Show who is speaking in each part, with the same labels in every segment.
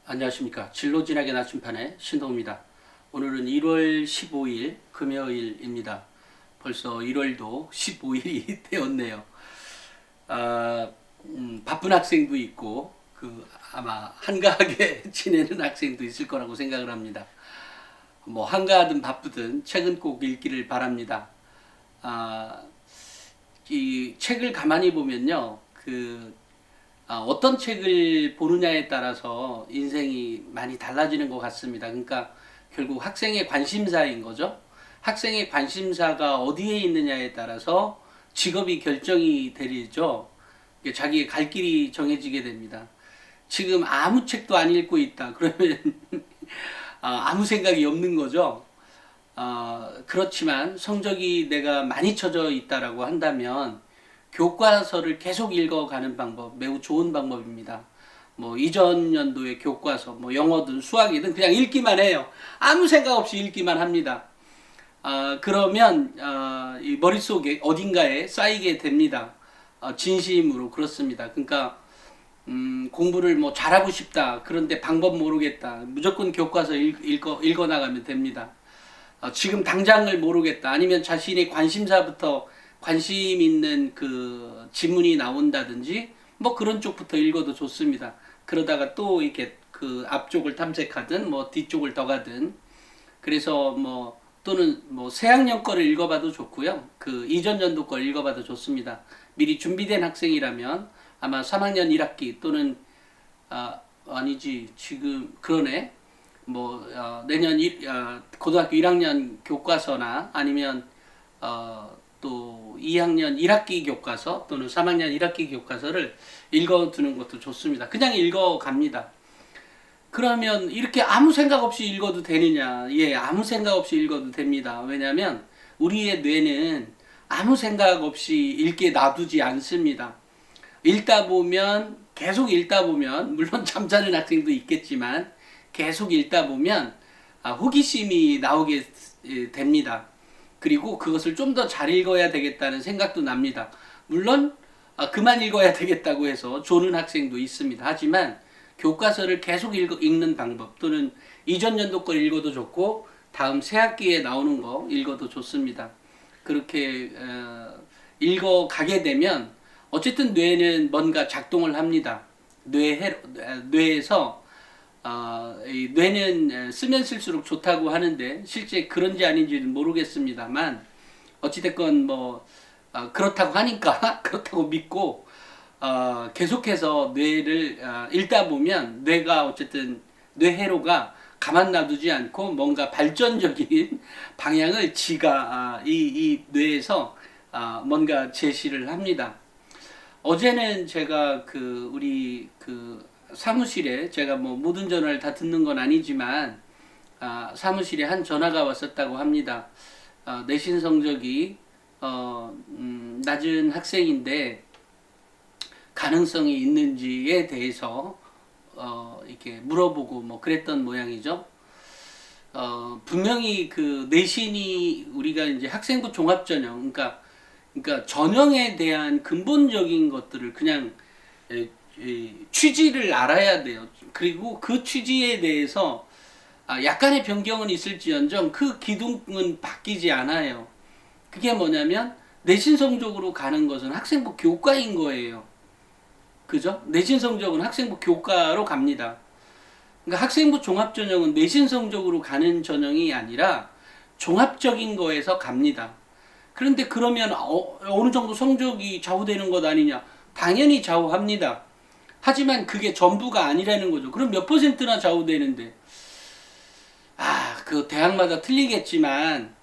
Speaker 1: 안녕하십니까. 진로진학의 낮춤판의 신동입니다. 오늘은 1월 15일 금요일입니다. 벌써 1월도 15일이 되었네요. 바쁜 학생도 있고 아마 한가하게 지내는 학생도 있을 거라고 생각을 합니다. 뭐 한가하든 바쁘든 책은 꼭 읽기를 바랍니다. 이 책을 가만히 보면요. 어떤 책을 보느냐에 따라서 인생이 많이 달라지는 것 같습니다. 그러니까 결국 학생의 관심사인 거죠. 학생의 관심사가 어디에 있느냐에 따라서 직업이 결정이 되죠. 자기의 갈 길이 정해지게 됩니다. 지금 아무 책도 안 읽고 있다. 그러면 아무 생각이 없는 거죠. 그렇지만 성적이 내가 많이 쳐져 있다라고 한다면 교과서를 계속 읽어가는 방법 매우 좋은 방법입니다. 뭐 이전 연도의 교과서, 뭐 영어든 수학이든 그냥 읽기만 해요. 아무 생각 없이 읽기만 합니다. 그러면 이 머릿속에 어딘가에 쌓이게 됩니다. 진심으로 그렇습니다. 그러니까 공부를 뭐 잘하고 싶다. 그런데 방법 모르겠다. 무조건 교과서 읽어 나가면 됩니다. 지금 당장을 모르겠다. 아니면 자신의 관심사부터 관심 있는 그 지문이 나온다든지 뭐 그런 쪽부터 읽어도 좋습니다. 그러다가 또 이렇게 그 앞쪽을 탐색하든 뭐 뒤쪽을 더 가든 그래서 뭐 또는 뭐 새학년 거를 읽어봐도 좋고요. 그 이전 연도 걸 읽어봐도 좋습니다. 미리 준비된 학생이라면 아마 3학년 1학기 또는 아니지 지금 그러네 뭐 내년 고등학교 1학년 교과서나 아니면 또 2학년 1학기 교과서 또는 3학년 1학기 교과서를 읽어두는 것도 좋습니다. 그냥 읽어갑니다. 그러면 이렇게 아무 생각 없이 읽어도 되느냐? 예, 아무 생각 없이 읽어도 됩니다. 왜냐하면 우리의 뇌는 아무 생각 없이 읽게 놔두지 않습니다. 계속 읽다 보면 물론 잠자는 학생도 있겠지만 계속 읽다 보면 호기심이 나오게 됩니다. 그리고 그것을 좀 더 잘 읽어야 되겠다는 생각도 납니다. 물론 그만 읽어야 되겠다고 해서 조는 학생도 있습니다. 하지만 교과서를 계속 읽는 방법 또는 이전 연도 걸 읽어도 좋고 다음 새 학기에 나오는 거 읽어도 좋습니다. 그렇게 읽어가게 되면 어쨌든 뇌는 뭔가 작동을 합니다. 뇌에서 이 뇌는 쓰면 쓸수록 좋다고 하는데 실제 그런지 아닌지는 모르겠습니다만 어찌됐건 뭐 그렇다고 하니까 그렇다고 믿고 계속해서 뇌를 읽다 보면 뇌가 어쨌든 뇌회로가 가만 놔두지 않고 뭔가 발전적인 방향을 지가 이 뇌에서 뭔가 제시를 합니다. 어제는 제가 우리 사무실에 제가 뭐 모든 전화를 다 듣는 건 아니지만 사무실에 한 전화가 왔었다고 합니다. 내신 성적이 낮은 학생인데 가능성이 있는지에 대해서 이렇게 물어보고 뭐 그랬던 모양이죠. 분명히 그 내신이 우리가 이제 학생부 종합전형 그러니까 전형에 대한 근본적인 것들을 그냥 취지를 알아야 돼요. 그리고 그 취지에 대해서 약간의 변경은 있을지언정 그 기둥은 바뀌지 않아요. 그게 뭐냐면 내신 성적으로 가는 것은 학생부 교과인 거예요. 그죠? 내신 성적은 학생부 교과로 갑니다. 그러니까 학생부 종합전형은 내신 성적으로 가는 전형이 아니라 종합적인 거에서 갑니다. 그런데 그러면 어느 정도 성적이 좌우되는 것 아니냐? 당연히 좌우합니다. 하지만 그게 전부가 아니라는 거죠. 그럼 몇 %나 좌우되는데? 그 대학마다 틀리겠지만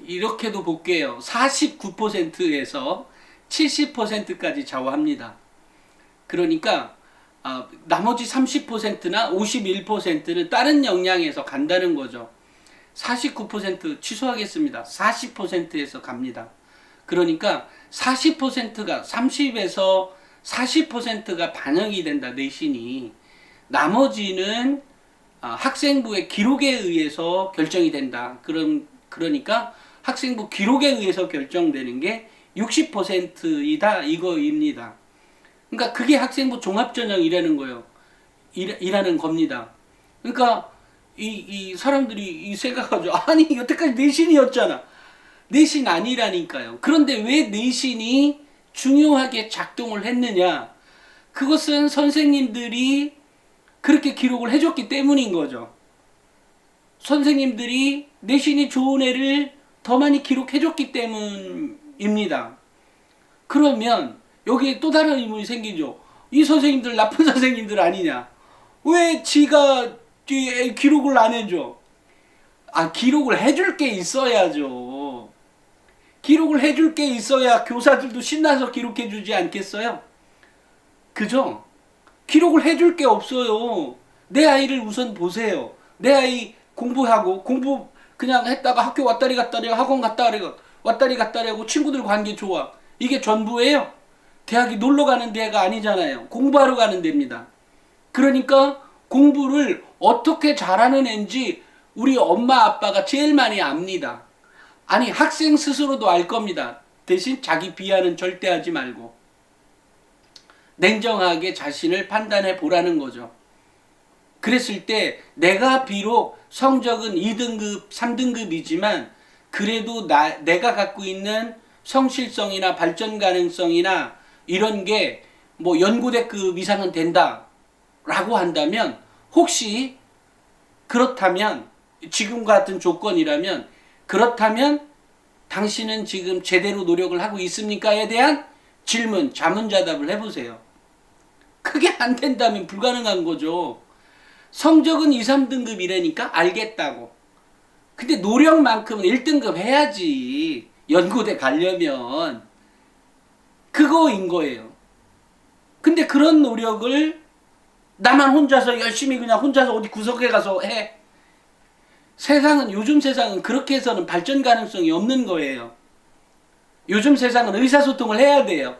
Speaker 1: 이렇게도 볼게요. 49%에서 70%까지 좌우합니다. 그러니까 나머지 30%나 51%는 다른 영향에서 간다는 거죠. 49% 취소하겠습니다. 40%에서 갑니다. 그러니까 40%가 30에서 40%가 반영이 된다. 내신이. 나머지는 학생부의 기록에 의해서 결정이 된다. 그러니까 학생부 기록에 의해서 결정되는 게 60%이다 이거입니다. 그러니까 그게 학생부 종합전형이라는 거예요. 이라는 겁니다. 그러니까 이 사람들이 이 생각하죠. 아니 여태까지 내신이었잖아. 내신 아니라니까요. 그런데 왜 내신이 중요하게 작동을 했느냐? 그것은 선생님들이 그렇게 기록을 해줬기 때문인 거죠. 선생님들이 내신이 좋은 애를 더 많이 기록해줬기 때문입니다. 그러면 여기에 또 다른 의문이 생기죠. 이 선생님들 나쁜 선생님들 아니냐? 왜 지가 기록을 안 해줘? 기록을 해줄 게 있어야죠. 기록을 해줄 게 있어야 교사들도 신나서 기록해주지 않겠어요? 그죠? 기록을 해줄 게 없어요. 내 아이를 우선 보세요. 내 아이 공부하고 공부 그냥 했다가 학교 왔다리 갔다리 학원 왔다리 갔다리 하고 친구들 관계 좋아. 이게 전부예요? 대학이 놀러 가는 데가 아니잖아요. 공부하러 가는 데입니다. 그러니까 공부를 어떻게 잘하는 애인지 우리 엄마 아빠가 제일 많이 압니다. 아니 학생 스스로도 알 겁니다. 대신 자기 비하는 절대 하지 말고 냉정하게 자신을 판단해 보라는 거죠. 그랬을 때 내가 비록 성적은 2등급, 3등급이지만 그래도 내가 갖고 있는 성실성이나 발전 가능성이나 이런 게 뭐 연고대급 이상은 된다 라고 한다면 혹시 그렇다면 지금 같은 조건이라면 그렇다면 당신은 지금 제대로 노력을 하고 있습니까에 대한 질문, 자문자답을 해보세요. 그게 안 된다면 불가능한 거죠. 성적은 2, 3등급이라니까 알겠다고. 근데 노력만큼은 1등급 해야지. 연고대 가려면. 그거인 거예요. 근데 그런 노력을 나만 혼자서 열심히 그냥 혼자서 어디 구석에 가서 해. 요즘 세상은 그렇게 해서는 발전 가능성이 없는 거예요. 요즘 세상은 의사소통을 해야 돼요.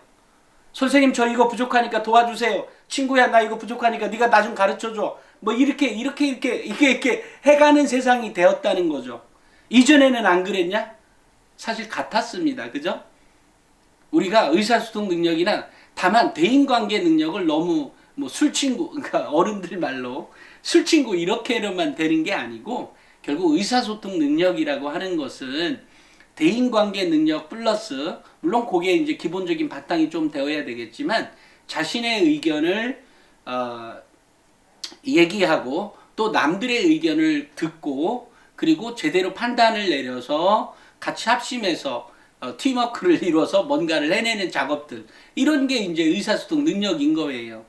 Speaker 1: 선생님 저 이거 부족하니까 도와주세요. 친구야 나 이거 부족하니까 네가 나 좀 가르쳐줘. 뭐 이렇게 해가는 세상이 되었다는 거죠. 이전에는 안 그랬냐? 사실 같았습니다. 그죠? 우리가 의사소통 능력이나 다만 대인관계 능력을 너무 뭐 술친구, 그러니까 어른들 말로 술친구 이렇게로만 되는 게 아니고 결국 의사소통 능력이라고 하는 것은 대인관계 능력 플러스 물론 그게 이제 기본적인 바탕이 좀 되어야 되겠지만 자신의 의견을 얘기하고 또 남들의 의견을 듣고 그리고 제대로 판단을 내려서 같이 합심해서 팀워크를 이루어서 뭔가를 해내는 작업들 이런 게 이제 의사소통 능력인 거예요.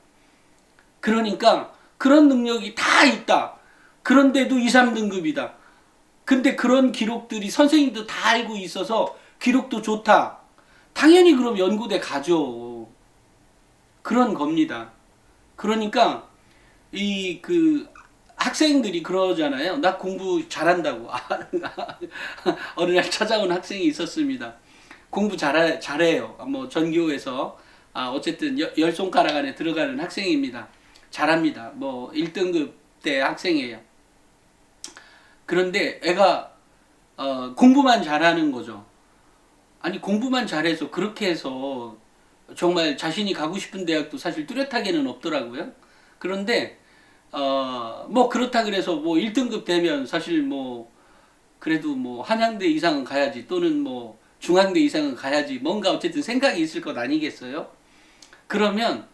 Speaker 1: 그러니까 그런 능력이 다 있다. 그런데도 2, 3등급이다. 근데 그런 기록들이 선생님도 다 알고 있어서 기록도 좋다. 당연히 그럼 연구대 가죠. 그런 겁니다. 그러니까 학생들이 그러잖아요. 나 공부 잘한다고. 어느 날 찾아온 학생이 있었습니다. 공부 잘해요. 뭐 전교에서 어쨌든 10손가락 안에 들어가는 학생입니다. 잘합니다. 뭐 1등급 대 학생이에요. 그런데 애가 공부만 잘하는 거죠. 아니 공부만 잘해서 그렇게 해서 정말 자신이 가고 싶은 대학도 사실 뚜렷하게는 없더라고요. 그런데 뭐 그렇다 그래서 뭐 1등급 되면 사실 뭐 그래도 뭐 한양대 이상은 가야지 또는 뭐 중앙대 이상은 가야지 뭔가 어쨌든 생각이 있을 것 아니겠어요? 그러면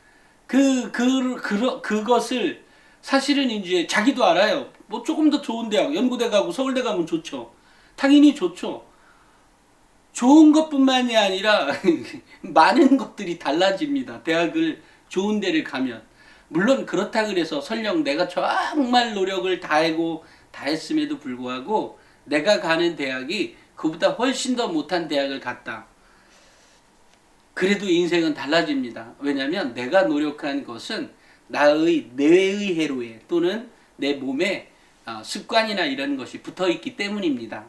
Speaker 1: 그것을 사실은 이제 자기도 알아요. 뭐 조금 더 좋은 대학, 연구대 가고 서울대 가면 좋죠. 당연히 좋죠. 좋은 것뿐만이 아니라 많은 것들이 달라집니다. 대학을 좋은 데를 가면. 물론 그렇다 그래서 설령 내가 정말 노력을 다하고 다 했음에도 불구하고 내가 가는 대학이 그보다 훨씬 더 못한 대학을 갔다. 그래도 인생은 달라집니다. 왜냐하면 내가 노력한 것은 나의 뇌의 회로에 또는 내 몸에 습관이나 이런 것이 붙어있기 때문입니다.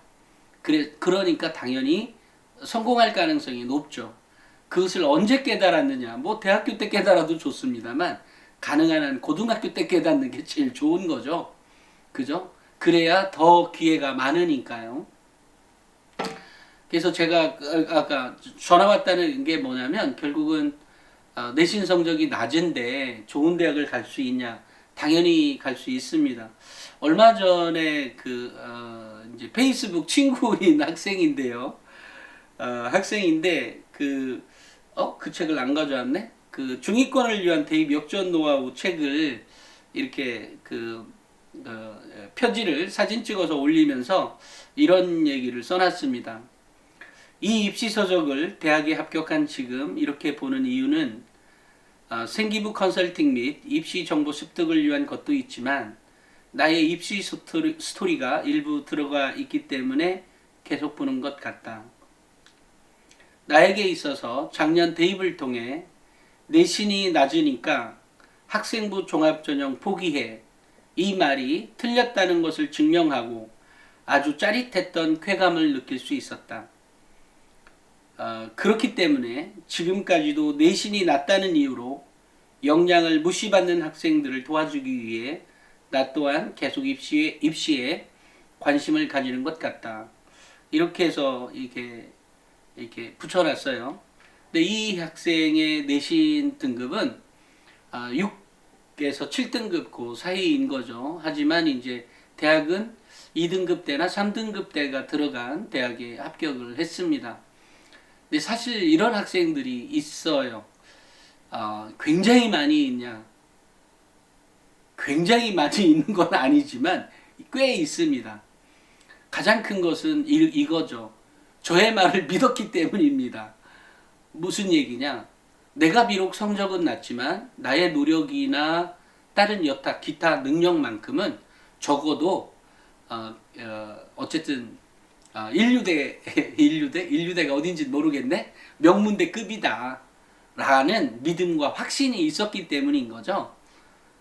Speaker 1: 그러니까 당연히 성공할 가능성이 높죠. 그것을 언제 깨달았느냐? 뭐 대학교 때 깨달아도 좋습니다만 가능한 한 고등학교 때 깨닫는 게 제일 좋은 거죠. 그죠? 그래야 더 기회가 많으니까요. 그래서 제가 아까 전화 왔다는 게 뭐냐면 결국은 내신 성적이 낮은데 좋은 대학을 갈 수 있냐? 당연히 갈 수 있습니다. 얼마 전에 이제 페이스북 친구인 학생인데요. 학생인데 그 책을 안 가져왔네? 그 중위권을 위한 대입 역전 노하우 책을 이렇게 표지를 사진 찍어서 올리면서 이런 얘기를 써놨습니다. 이 입시 서적을 대학에 합격한 지금 이렇게 보는 이유는 생기부 컨설팅 및 입시 정보 습득을 위한 것도 있지만 나의 입시 스토리가 일부 들어가 있기 때문에 계속 보는 것 같다. 나에게 있어서 작년 대입을 통해 내신이 낮으니까 학생부 종합전형 포기해, 이 말이 틀렸다는 것을 증명하고 아주 짜릿했던 쾌감을 느낄 수 있었다. 그렇기 때문에 지금까지도 내신이 낮다는 이유로 역량을 무시받는 학생들을 도와주기 위해 나 또한 계속 입시에 관심을 가지는 것 같다. 이렇게 해서 이렇게 붙여놨어요. 근데 이 학생의 내신 등급은 6에서 7등급 그 사이인 거죠. 하지만 이제 대학은 2등급대나 3등급대가 들어간 대학에 합격을 했습니다. 근데 사실 이런 학생들이 있어요. 굉장히 많이 있냐? 굉장히 많이 있는 건 아니지만 꽤 있습니다. 가장 큰 것은 이거죠. 저의 말을 믿었기 때문입니다. 무슨 얘기냐? 내가 비록 성적은 낮지만 나의 노력이나 다른 여타 기타 능력만큼은 적어도 어쨌든 인류대가 어딘지 모르겠네. 명문대급이다 라는 믿음과 확신이 있었기 때문인 거죠.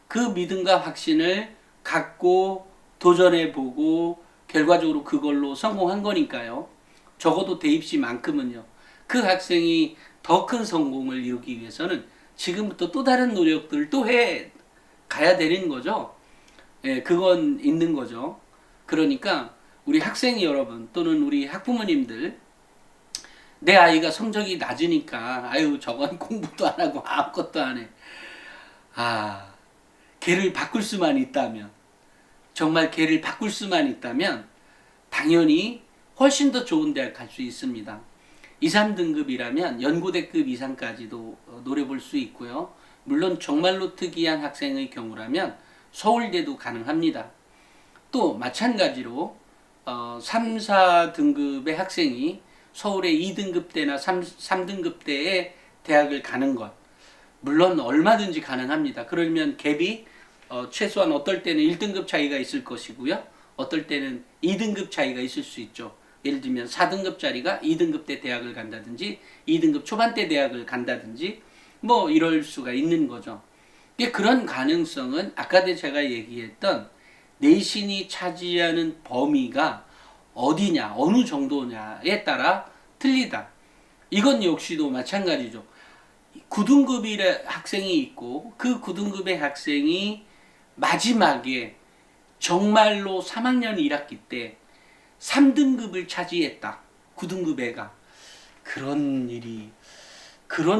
Speaker 1: 그 믿음과 확신을 갖고 도전해보고 결과적으로 그걸로 성공한 거니까요. 적어도 대입시만큼은요. 그 학생이 더 큰 성공을 이루기 위해서는 지금부터 또 다른 노력들을 또 해 가야 되는 거죠. 예, 그건 있는 거죠. 그러니까 우리 학생 여러분 또는 우리 학부모님들, 내 아이가 성적이 낮으니까 아유 저건 공부도 안 하고 아무것도 안 해. 걔를 바꿀 수만 있다면, 정말 걔를 바꿀 수만 있다면 당연히 훨씬 더 좋은 대학 갈 수 있습니다. 2, 3등급이라면 연고대급 이상까지도 노려볼 수 있고요. 물론 정말로 특이한 학생의 경우라면 서울대도 가능합니다. 또 마찬가지로 3, 4등급의 학생이 서울의 2등급대나 3등급대에 대학을 가는 것, 물론 얼마든지 가능합니다. 그러면 갭이 최소한 어떨 때는 1등급 차이가 있을 것이고요. 어떨 때는 2등급 차이가 있을 수 있죠. 예를 들면 4등급짜리가 2등급대 대학을 간다든지 2등급 초반대 대학을 간다든지 뭐 이럴 수가 있는 거죠. 그런 가능성은 아까 제가 얘기했던 내신이 차지하는 범위가 어디냐, 어느 정도냐에 따라 틀리다. 이건 역시도 마찬가지죠. 9등급의 학생이 있고 그 9등급의 학생이 마지막에 정말로 3학년 1학기 때 3등급을 차지했다. 9등급 애가. 그런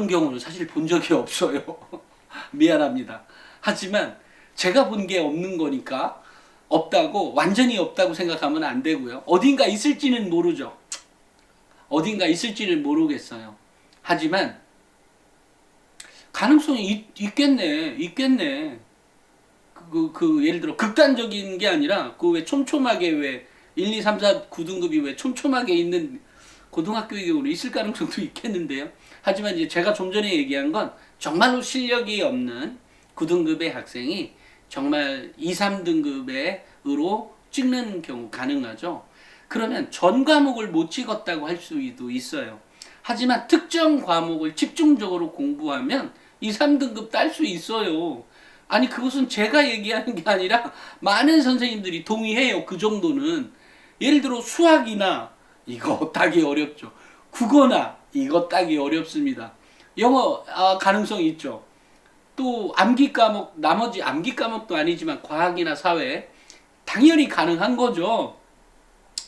Speaker 1: 경우는 사실 본 적이 없어요. 미안합니다. 하지만 제가 본 게 없는 거니까 완전히 없다고 생각하면 안 되고요. 어딘가 있을지는 모르죠. 어딘가 있을지는 모르겠어요. 하지만 가능성이 있겠네. 예를 들어 극단적인 게 아니라 왜 촘촘하게 1, 2, 3, 4, 9등급이 왜 촘촘하게 있는 고등학교의 경우는 있을 가능성도 있겠는데요. 하지만 이제 제가 좀 전에 얘기한 건 정말로 실력이 없는 9등급의 학생이 정말 2, 3등급으로 찍는 경우 가능하죠. 그러면 전 과목을 못 찍었다고 할 수도 있어요. 하지만 특정 과목을 집중적으로 공부하면 2, 3등급 딸 수 있어요. 아니 그것은 제가 얘기하는 게 아니라 많은 선생님들이 동의해요. 그 정도는. 예를 들어 수학이나 이거 따기 어렵죠. 국어나 이거 따기 어렵습니다. 영어 가능성이 있죠. 또 암기 과목, 나머지 암기 과목도 아니지만 과학이나 사회 당연히 가능한 거죠.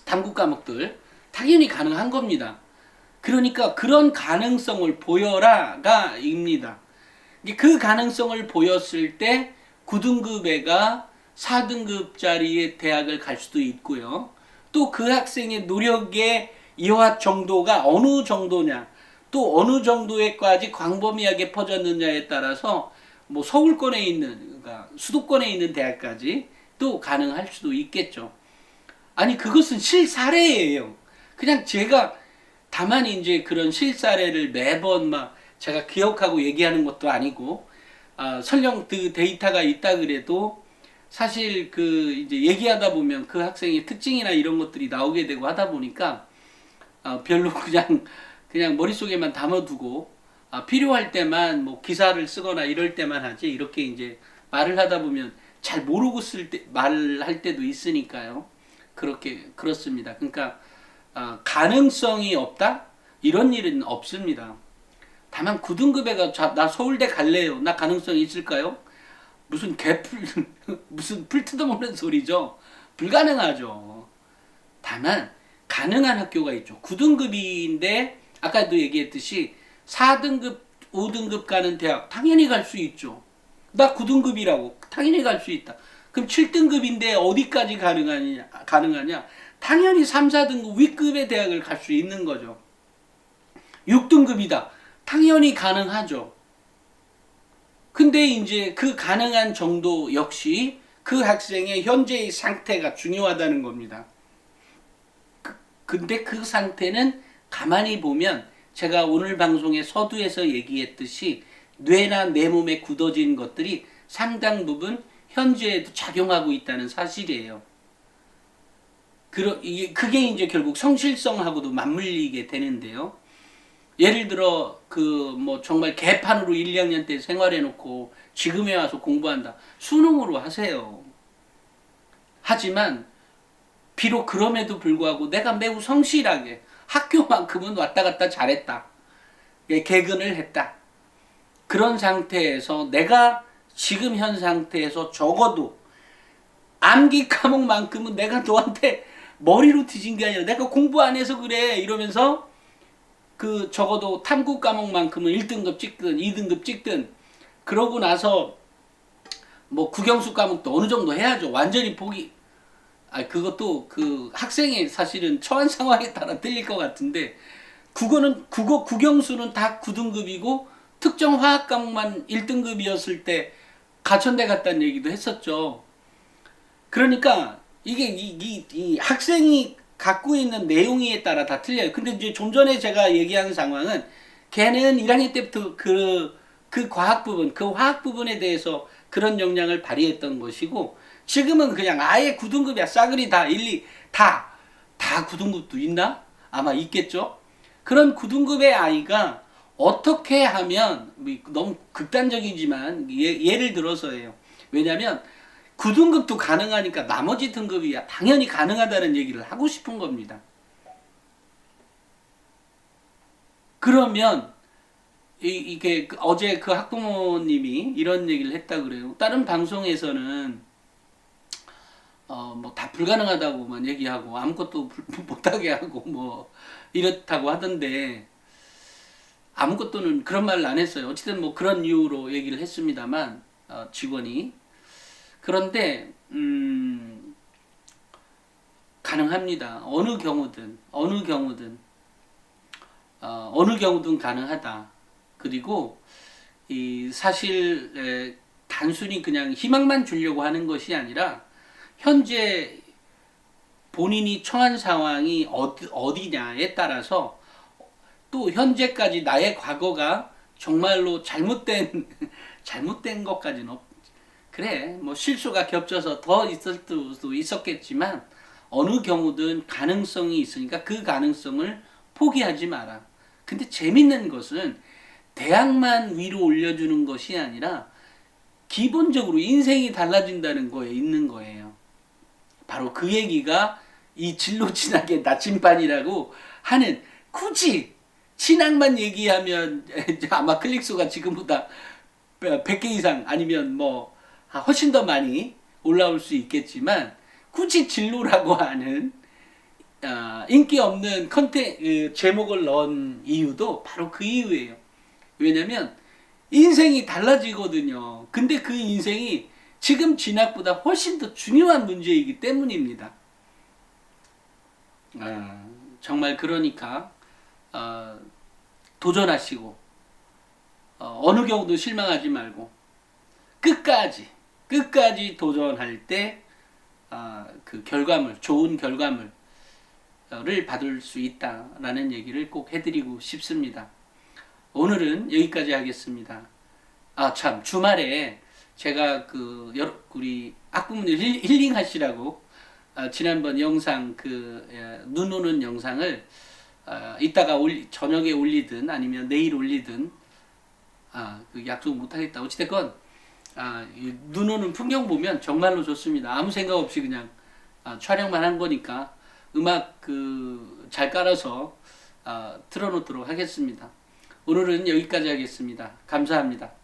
Speaker 1: 탐구 과목들 당연히 가능한 겁니다. 그러니까 그런 가능성을 보여라가 입니다. 그 가능성을 보였을 때 9등급 애가 4등급짜리의 대학을 갈 수도 있고요. 또 그 학생의 노력의 이화 정도가 어느 정도냐, 또 어느 정도에까지 광범위하게 퍼졌느냐에 따라서 뭐 서울권에 있는, 그러니까 수도권에 있는 대학까지 또 가능할 수도 있겠죠. 아니 그것은 실사례예요. 그냥 제가 다만 이제 그런 실사례를 매번 막 제가 기억하고 얘기하는 것도 아니고, 설령 그 데이터가 있다 그래도 사실 그 이제 얘기하다 보면 그 학생의 특징이나 이런 것들이 나오게 되고 하다 보니까 별로 그냥 머릿속에만 담아두고 필요할 때만 뭐 기사를 쓰거나 이럴 때만 하지, 이렇게 이제 말을 하다 보면 잘 모르고 말을 할 때도 있으니까요. 그렇습니다. 그러니까 가능성이 없다? 이런 일은 없습니다. 다만 9등급에가 나 서울대 갈래요. 나 가능성이 있을까요? 무슨 무슨 풀 뜯어먹는 소리죠. 불가능하죠. 다만 가능한 학교가 있죠. 9등급인데 아까도 얘기했듯이 4등급, 5등급 가는 대학 당연히 갈 수 있죠. 나 9등급이라고 당연히 갈 수 있다. 그럼 7등급인데 어디까지 가능하냐? 당연히 3, 4등급 윗급의 대학을 갈 수 있는 거죠. 6등급이다. 당연히 가능하죠. 근데 이제 그 가능한 정도 역시 그 학생의 현재의 상태가 중요하다는 겁니다. 근데 그 상태는 가만히 보면 제가 오늘 방송의 서두에서 얘기했듯이 뇌나 내 몸에 굳어진 것들이 상당 부분 현재에도 작용하고 있다는 사실이에요. 그게 이제 결국 성실성하고도 맞물리게 되는데요. 예를 들어 뭐 정말 개판으로 1, 2학년 때 생활해놓고 지금에 와서 공부한다. 수능으로 하세요. 하지만 비록 그럼에도 불구하고 내가 매우 성실하게 학교만큼은 왔다 갔다 잘했다. 개근을 했다. 그런 상태에서 내가 지금 현 상태에서 적어도 암기 과목만큼은 내가 너한테 머리로 뒤진 게 아니라 내가 공부 안 해서 그래 이러면서 그 적어도 탐구 과목만큼은 1등급 찍든 2등급 찍든 그러고 나서 뭐 국영수 과목도 어느 정도 해야죠. 완전히 그것도 그 학생의 사실은 처한 상황에 따라 틀릴 것 같은데 국영수는 다 9등급이고 특정 화학 과목만 1등급이었을 때 가천대 갔다는 얘기도 했었죠. 그러니까 이게 이 학생이 갖고 있는 내용에 따라 다 틀려요. 근데 이제 좀 전에 제가 얘기한 상황은 걔는 1학년 때부터 그 과학 부분, 그 화학 부분에 대해서 그런 역량을 발휘했던 것이고 지금은 그냥 아예 9등급이야. 싸그리 다 1, 2, 다 9등급도 있나? 아마 있겠죠. 그런 9등급의 아이가 어떻게 하면 너무 극단적이지만 예를 들어서예요. 왜냐하면 9등급도 가능하니까 나머지 등급이야 당연히 가능하다는 얘기를 하고 싶은 겁니다. 그러면 이게 어제 그 학부모님이 이런 얘기를 했다 그래요. 다른 방송에서는 뭐 다 불가능하다고만 얘기하고 아무것도 못하게 하고 뭐 이렇다고 하던데 아무것도는 그런 말을 안 했어요. 어쨌든 뭐 그런 이유로 얘기를 했습니다만 직원이. 그런데 가능합니다. 어느 경우든 가능하다. 그리고 사실 단순히 그냥 희망만 주려고 하는 것이 아니라 현재 본인이 처한 상황이 어디냐에 따라서 또 현재까지 나의 과거가 정말로 잘못된 것까지는 그래 뭐 실수가 겹쳐서 더 있을 수도 있었겠지만 어느 경우든 가능성이 있으니까 그 가능성을 포기하지 마라. 근데 재밌는 것은 대학만 위로 올려주는 것이 아니라 기본적으로 인생이 달라진다는 거에 있는 거예요. 바로 그 얘기가 이 진로 진학의 나침반이라고 하는, 굳이 진학만 얘기하면 아마 클릭수가 지금보다 100개 이상 아니면 뭐 훨씬 더 많이 올라올 수 있겠지만 굳이 진로라고 하는 인기 없는 제목을 넣은 이유도 바로 그 이유예요. 왜냐면 인생이 달라지거든요. 근데 그 인생이 지금 진학보다 훨씬 더 중요한 문제이기 때문입니다. 정말 그러니까 도전하시고 어느 경우도 실망하지 말고 끝까지 도전할 때 그 결과물, 좋은 결과물을 받을 수 있다라는 얘기를 꼭 해드리고 싶습니다. 오늘은 여기까지 하겠습니다. 참 주말에 제가 우리 학부모님 힐링하시라고 지난번 영상 눈 오는 영상을 이따가 저녁에 올리든 아니면 내일 올리든 약속 못하겠다. 어찌됐건 눈 오는 풍경 보면 정말로 좋습니다. 아무 생각 없이 그냥 촬영만 한 거니까 음악 잘 깔아서 틀어놓도록 하겠습니다. 오늘은 여기까지 하겠습니다. 감사합니다.